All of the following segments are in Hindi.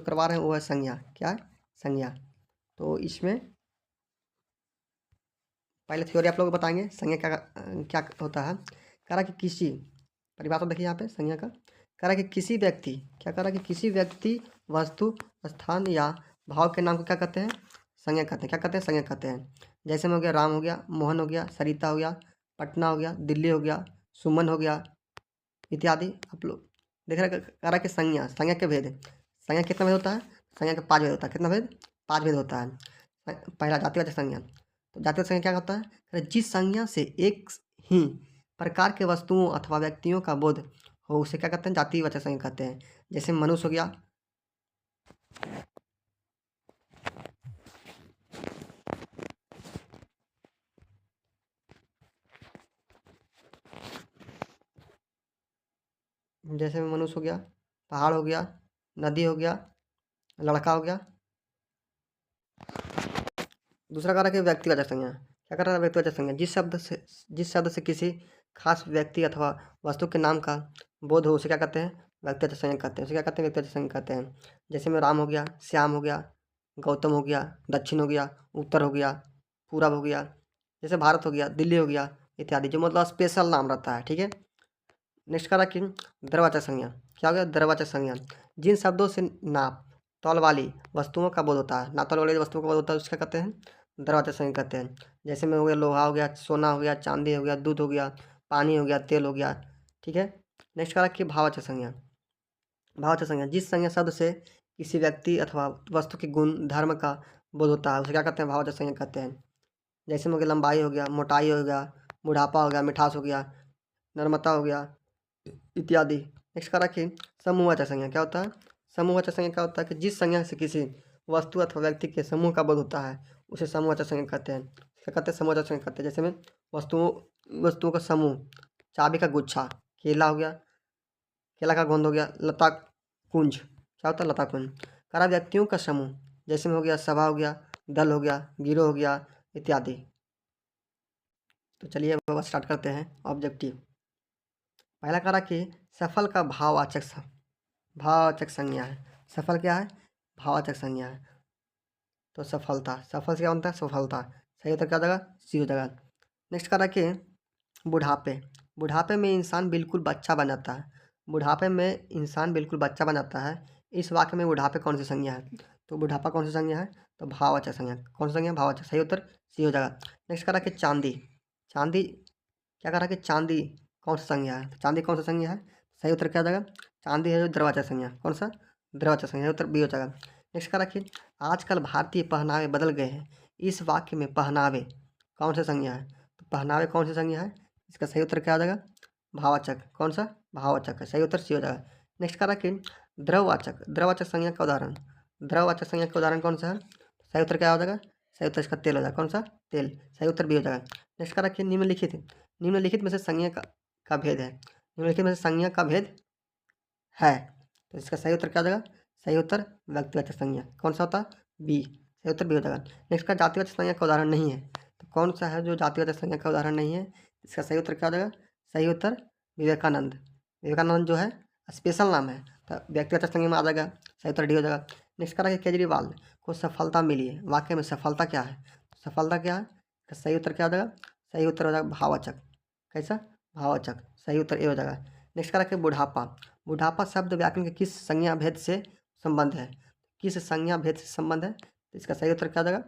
करवा रहे हैं वो है संज्ञा। क्या है? संज्ञा। तो इसमें पहले थ्योरी आप लोग बताएंगे संज्ञा क्या होता है। कह रहा कि किसी, परिभाषा देखिए यहाँ पे संज्ञा का, कह रहा कि किसी व्यक्ति, क्या कह रहा कि किसी व्यक्ति, वस्तु, स्थान या भाव के नाम को क्या कहते हैं? संज्ञा कहते हैं। क्या कहते हैं? संज्ञा कहते हैं। जैसे में हो गया राम हो गया, मोहन हो गया, सरिता हो गया, पटना हो गया, दिल्ली हो गया, सुमन हो गया इत्यादि। आप लोग देख रहे, कह रहा कि संज्ञा, संज्ञा के भेद। संज्ञा कितना भेद होता है? संज्ञा का 5 भेद होता है। कितना भेद? 5 भेद होता है। पहला जातिवाचक संज्ञा। तो जातिवाचक संज्ञा क्या होता है? जिस संज्ञा से एक ही प्रकार के वस्तुओं अथवा व्यक्तियों का बोध हो उसे क्या कहते हैं? जातिवाचक संज्ञा कहते हैं। जैसे मनुष्य हो गया, जैसे मनुष्य हो गया, पहाड़ हो गया, नदी हो गया, लड़का हो गया। दूसरा कह रहा है कि व्यक्तिवाचक संज्ञा। क्या कर रहा है? व्यक्तिवाचक संज्ञा। जिस शब्द से किसी खास व्यक्ति अथवा वस्तु के नाम का बोध हो उसे क्या कहते हैं? व्यक्तिवाचक संज्ञा कहते हैं। उसे क्या कहते हैं? व्यक्तिवाचक संज्ञा कहते हैं। जैसे में राम हो गया, श्याम हो गया, गौतम हो गया, दक्षिण हो गया, उत्तर हो गया, पूरब हो गया, जैसे भारत हो गया, दिल्ली हो गया इत्यादि, जो मतलब स्पेशल नाम रहता है। ठीक है। नेक्स्ट कह रहा कि द्रवाचक संज्ञा। क्या हो गया? द्रवाचक संज्ञा। जिन शब्दों से नाप तौल वाली वस्तुओं का बोध होता है, नाप तौल वाली वस्तुओं का बोध होता है, उसका कहते हैं? द्रवाचक संज्ञा कहते हैं। जैसे में हो गया लोहा हो गया, सोना हो गया, चांदी हो गया, दूध हो गया, पानी हो गया, तेल हो गया। ठीक है। नेक्स्ट कह रहा कि भाववाचक संज्ञा। भाववाचक संज्ञा, जिस संज्ञा शब्द से किसी व्यक्ति अथवा वस्तु के गुण धर्म का बोध होता है उसे क्या कहते हैं? भाववाचक संज्ञा कहते हैं। जैसे में हो गया लंबाई हो गया, मोटाई हो गया, बुढ़ापा हो गया, मिठास हो गया, नर्मता हो गया इत्यादि। नेक्स्ट कह रहा कि समूहवाचक संज्ञा। क्या होता है? समूहवाचक संज्ञा क्या होता है? कि जिस संज्ञा से किसी वस्तु अथवा व्यक्ति के समूह का बोध होता है उसे समूहवाचक संज्ञा कहते हैं। क्या कहते हैं? समूहवाचक संज्ञा कहते हैं। जैसे में वस्तुओं का समूह, चाबी का गुच्छा, केला हो गया, केला का गोंद हो गया, लता कुंज। क्या होता है? लता कुंज। कह रहा व्यक्तियों का समूह, जैसे में हो गया सभा हो गया, दल हो गया, गिरोह हो गया इत्यादि। तो चलिए अब स्टार्ट करते हैं ऑब्जेक्टिव। पहला कह रहा कि सफल का भाववाचक संज्ञा है। सफल क्या है? भाववाचक संज्ञा है। तो सफलता, सफल से क्या बनता है? सफलता। सही उत्तर क्या हो जाएगा? सी हो जाएगा। नेक्स्ट कह रहा कि बुढ़ापे। बुढ़ापे में इंसान बिल्कुल बच्चा बन जाता है। बुढ़ापे में इंसान बिल्कुल बच्चा बन जाता है। इस वाक्य में बुढ़ापे कौन सी संज्ञा है? तो बुढ़ापा कौन सी संज्ञा है? तो भाववाचक संज्ञा। कौन सी संज्ञा? भाववाचक। सही उत्तर सी हो जाएगा। नेक्स्ट कह रहा कि चांदी। चांदी, क्या कह रहा है कि चांदी कौन सा संज्ञा है? तो चांदी कौन सा संज्ञा है? सही उत्तर क्या हो जाएगा? चांदी है जो द्रवाचक संज्ञा। कौन सा? द्रवाचक संज्ञा। उत्तर बी हो जाएगा। नेक्स्ट कह रहा कि आजकल भारतीय पहनावे बदल गए हैं। इस वाक्य में पहनावे कौन सा संज्ञा है? तो पहनावे कौन सी संज्ञा है? इसका सही उत्तर क्या हो जाएगा? भाववाचक। कौन सा? भाववाचक है। सही उत्तर सी हो जाएगा। नेक्स्ट कह रहा कि द्रववाचक। द्रववाचक संज्ञा का उदाहरण। द्रववाचक संज्ञा का उदाहरण कौन सा है? सही उत्तर क्या हो जाएगा? सही उत्तर इसका तेल हो जाएगा। कौन सा? तेल। सही उत्तर बी हो जाएगा। नेक्स्ट कह रहा कि निम्नलिखित में से संज्ञा का भेद है। निम्नलिखित में से संज्ञा का भेद है। तो इसका सही उत्तर क्या हो जाएगा? सही उत्तर व्यक्तिवाचक संज्ञा। कौन सा होता है? बी। सही उत्तर बी हो जाएगा। नेक्स्ट का जातिवाचक संज्ञा का उदाहरण नहीं है। तो कौन सा है जो जातिवाचक संज्ञा का उदाहरण नहीं है? इसका सही उत्तर क्या हो जाएगा? सही उत्तर विवेकानंद। विवेकानंद जो है स्पेशल नाम है, तो व्यक्तिवाचक संज्ञा में आ जाएगा। सही उत्तर डी हो जाएगा। नेक्स्ट कह रहा है कि केजरीवाल को सफलता मिली है। वाक्य में सफलता क्या है? सफलता क्या है? इसका सही उत्तर क्या हो जाएगा? सही उत्तर हो जाएगा भाववाचक। कैसा? भाववाचक। सही उत्तर ए हो जाएगा। नेक्स्ट कह रहा है कि बुढ़ापा। बुढ़ापा शब्द व्याकरण के किस संज्ञा भेद से संबंध है? किस संज्ञा भेद से संबंध है? तो इसका सही उत्तर क्या हो जाएगा?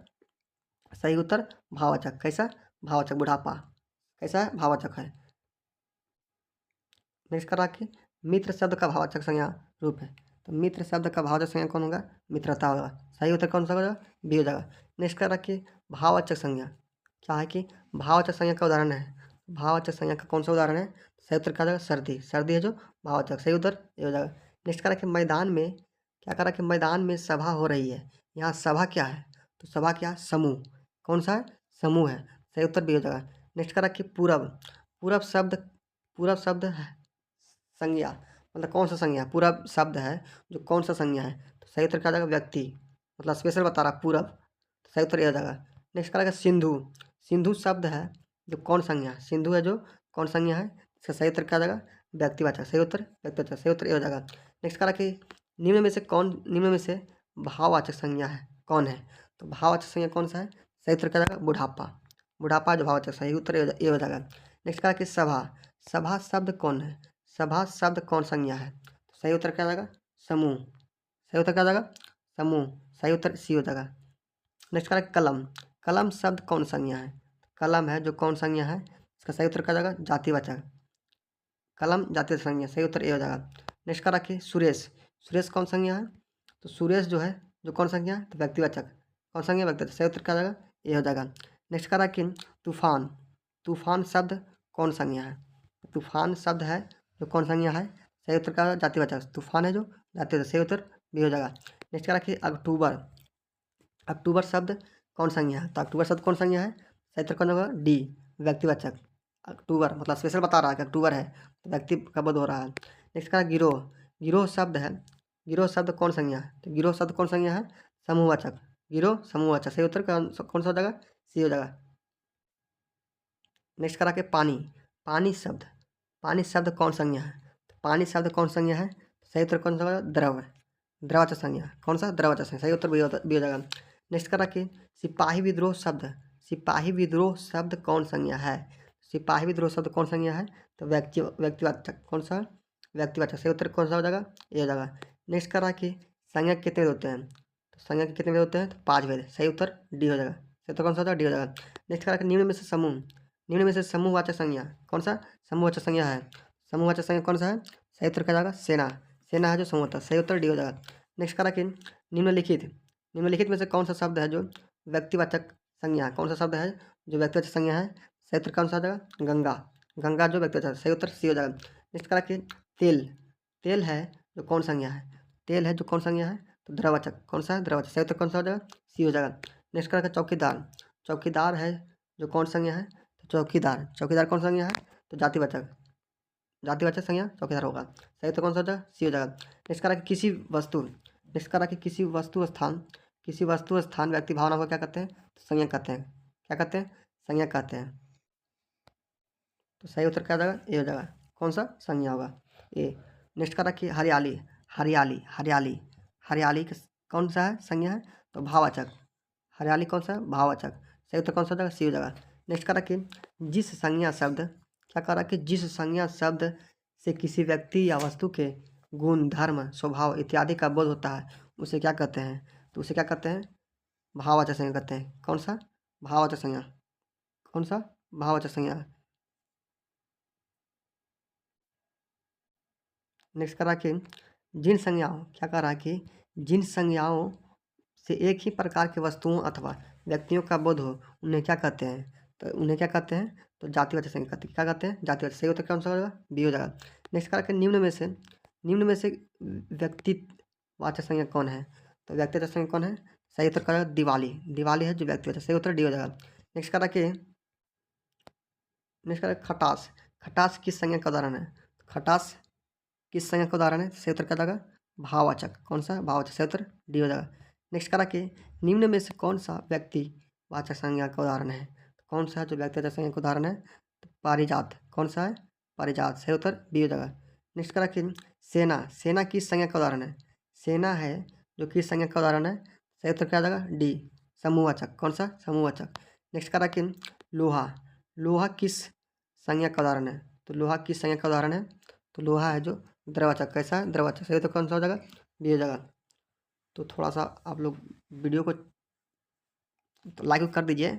सही उत्तर भाववाचक। कैसा? भाववाचक। बुढ़ापा कैसा है? भाववाचक है। नेक्स्ट कह रहा कि मित्र शब्द का भाववाचक संज्ञा रूप है। तो मित्र शब्द का भाववाचक संज्ञा कौन होगा? मित्रता होगा। सही उत्तर कौन सा हो जाएगा? बी हो जाएगा। नेक्स्ट कह रहा कि भाववाचक संज्ञा क्या है? कि भाववाचक संज्ञा का उदाहरण है। भाववाचक संज्ञा का कौन सा उदाहरण है? सही उत्तर क्या हो जाएगा? सर्दी। सर्दी है जो भाववाचक। सही उत्तर ये हो जाएगा। नेक्स्ट कह रहा कि मैदान में, क्या कह रहा कि मैदान में सभा हो रही है। यहाँ सभा क्या है? तो सभा क्या है? समूह। कौन सा है? समूह है। सही उत्तर बी हो जाएगा। नेक्स्ट कह रहा कि पूरब। पूरब शब्द है संज्ञा, मतलब कौन सा संज्ञा? पूरब शब्द है जो कौन सा संज्ञा है? तो सही उत्तर क्या हो जाएगा? व्यक्ति, मतलब स्पेशल बता रहा पूरब। तो सही उत्तर ये हो जाएगा। नेक्स्ट करेगा सिंधु। सिंधु शब्द है जो कौन संज्ञा है? सिंधु है जो कौन संज्ञा है? इसका सही उत्तर क्या हो जाएगा? व्यक्तिवाचक। सही उत्तर व्यक्तिवाचक। सही उत्तर ये हो जाएगा। नेक्स्ट करा कि निम्न में से भाववाचक संज्ञा है कौन है? तो भाववाचक संज्ञा कौन सा है? सही उत्तर क्या जाएगा? बुढ़ापा। बुढ़ापा जो भाववाचक, सही उत्तर ये हो जाएगा। नेक्स्ट क्या है कि सभा। सभा शब्द कौन है? सभा शब्द कौन संज्ञा है? तो सही उत्तर क्या जाएगा? समूह। सही उत्तर क्या जाएगा? समूह। सही उत्तर सी हो जाएगा। नेक्स्ट क्या है? कलम। कलम शब्द कौन संज्ञा है? कलम है जो कौन संज्ञा है? इसका सही उत्तर क्या जाएगा? जातिवाचक। कलम जाति संज्ञा, सही उत्तर ए हो जाएगा। नेक्स्ट का रखिए सुरेश। सुरेश कौन संज्ञा है? तो सुरेश जो है जो कौन संज्ञा है? तो व्यक्तिवाचक। कौन संज्ञा? व्यक्तिवाचक। सही उत्तर क्या जाएगा? ए हो जाएगा। नेक्स्ट का रखिए तूफान। तूफान शब्द कौन संज्ञा है? तूफान शब्द है जो कौन संज्ञा है? सही उत्तर क्या? जातिवाचक। तूफान है जो जातिवाचक, सही उत्तर बी हो जाएगा। नेक्स्ट का रखिए अक्टूबर। अक्टूबर शब्द कौन संज्ञा है? तो अक्टूबर शब्द कौन संज्ञा है? सही उत्तर कौन होगा? डी, व्यक्तिवाचक। अक्टूबर मतलब स्पेशल बता रहा है कि अक्टूबर है, तो व्यक्ति का बोध हो रहा है। नेक्स्ट का गिरोह। गिरोह शब्द है, गिरोह शब्द कौन संज्ञा है? तो गिरोह शब्द कौन संज्ञा है? समूहवाचक। गिरोह समूहवाचक, सही उत्तर कौन सा हो जाएगा? सी हो जाएगा। नेक्स्ट करा के पानी। पानी शब्द, पानी शब्द कौन संज्ञा है? तो पानी शब्द कौन संज्ञा है? सही उत्तर कौन सा होगा? द्रव। द्रववाचक संज्ञा। कौन सा? द्रववाचक संज्ञा, सही उत्तर बी हो जाएगा। नेक्स्ट करा के सिपाही विद्रोह शब्द। सिपाही विद्रोह शब्द कौन संज्ञा है? सिपाही विद्रोह शब्द कौन संज्ञा है? तो व्यक्तिवाचक। कौन सा? व्यक्तिवाचक, सही उत्तर कौन सा हो जाएगा? ये हो जाएगा। नेक्स्ट करा कि संज्ञा कितने वेद होते हैं? तो संज्ञा के कितने वेद होते हैं? तो 5 वेद, सही उत्तर डी हो जाएगा। सही उत्तर कौन सा हो जाएगा? डी हो जाएगा। नेक्स्ट करा कि निम्न में से समूह। निम्न में से समूहवाचक संज्ञा कौन सा? समूहवाचक संज्ञा है। समूहवाचक संज्ञा कौन सा है? सही उत्तर क्या जाएगा? सेना। सेना है जो समूह होता है, सही उत्तर डी हो जाएगा। नेक्स्ट करा कि निम्नलिखित, निम्नलिखित में से कौन सा शब्द है जो व्यक्तिवाचक संज्ञा? कौन सा शब्द है जो व्यक्तिवाचक संज्ञा है? सही उत्तर कौन सा हो जाएगा? गंगा। गंगा जो व्यक्तिवाचक, सही उत्तर सी हो जाएगा। नेक्स्ट करा कि तेल। तेल है जो कौन संज्ञा है? तेल है जो कौन संज्ञा है? तो द्रववाचक। कौन सा है? द्रववाचक, सही उत्तर कौन सा हो जाएगा? सी हो जाएगा। नेक्स्ट करा कि चौकीदार। चौकीदार है जो कौन संज्ञा है? तो चौकीदार। चौकीदार कौन संज्ञा है? तो जातिवाचक। जातिवाचक संज्ञा चौकीदार होगा, सही उत्तर कौन सा हो जाएगा? सी हो जाएगा। नेक्स्ट करा कि किसी वस्तु। नेक्स्ट करा कि किसी वस्तु स्थान, किसी वस्तु स्थान व्यक्ति भावना को क्या कहते हैं? तो संज्ञा कहते हैं। क्या कहते हैं? संज्ञा कहते हैं। तो सही उत्तर क्या हो जाएगा? ए हो जाएगा। कौन सा? संज्ञा होगा, ए। नेक्स्ट करा कि हरियाली। हरियाली, हरियाली, हरियाली कौन सा है? संज्ञा है, तो भाववाचक। हरियाली कौन सा है? भाववाचक, सही उत्तर कौन सा हो जाएगा? सी हो जाएगा। नेक्स्ट करा कि जिस संज्ञा शब्द, क्या करा कि जिस संज्ञा शब्द से किसी व्यक्ति या वस्तु के गुण, धर्म, स्वभाव इत्यादि का बोध होता है उसे क्या कहते हैं? तो उसे क्या कहते हैं? भाववाचक संज्ञा कहते हैं। कौन सा? भाववाचक संज्ञा। कौन सा? भाववाचक संज्ञा। नेक्स्ट करा कि जिन संज्ञाओं, क्या कह रहा है कि जिन संज्ञाओं से एक ही प्रकार की वस्तुओं अथवा व्यक्तियों का बोध हो उन्हें क्या कहते हैं? तो उन्हें क्या कहते हैं? तो जातिवाचक संज्ञा कहते हैं। क्या कहते हैं? जातिवाचक, सही उत्तर कौन सा हो जाएगा? बी हो जाएगा। नेक्स्ट करा कि निम्न में से व्यक्तिवाचक संज्ञा कौन है? तो व्यक्तिवाचक संज्ञा कौन है? सही उत्तर क्या? दिवाली। दिवाली है जो व्यक्तिवाचक, सही उत्तर डी हो जाएगा। नेक्स्ट करा कि खटास। खटास किस संज्ञा का उदाहरण है? खटास किस संज्ञा का उदाहरण है? सही उत्तर क्या जाएगा? भाववाचक। कौन सा? भाववाचक, सही उत्तर डी हो जाएगा। नेक्स्ट करा कि निम्न में से कौन सा व्यक्तिवाचक संज्ञा का उदाहरण है? तो कौन सा है जो व्यक्तिवाचक संज्ञा का उदाहरण है? तो पारिजात। कौन सा है? पारिजात, सही उत्तर डी हो जाएगा। नेक्स्ट करा कि सेना। सेना किस संज्ञा का उदाहरण है? सेना है जो किस संज्ञा का उदाहरण है? सही उत्तर क्या जाएगा? डी, समूहवाचक। कौन सा? समूहवाचक। नेक्स्ट करा कि लोहा। लोहा किस संज्ञा का उदाहरण है? तो लोहा किस संज्ञा का उदाहरण है? तो लोहा है जो द्रववाचक। कैसा है? द्रववाचक, सही तो कौन सा हो जाएगा? बी हो जाएगा। तो थोड़ा सा आप लोग वीडियो को तो लाइक कर दीजिए।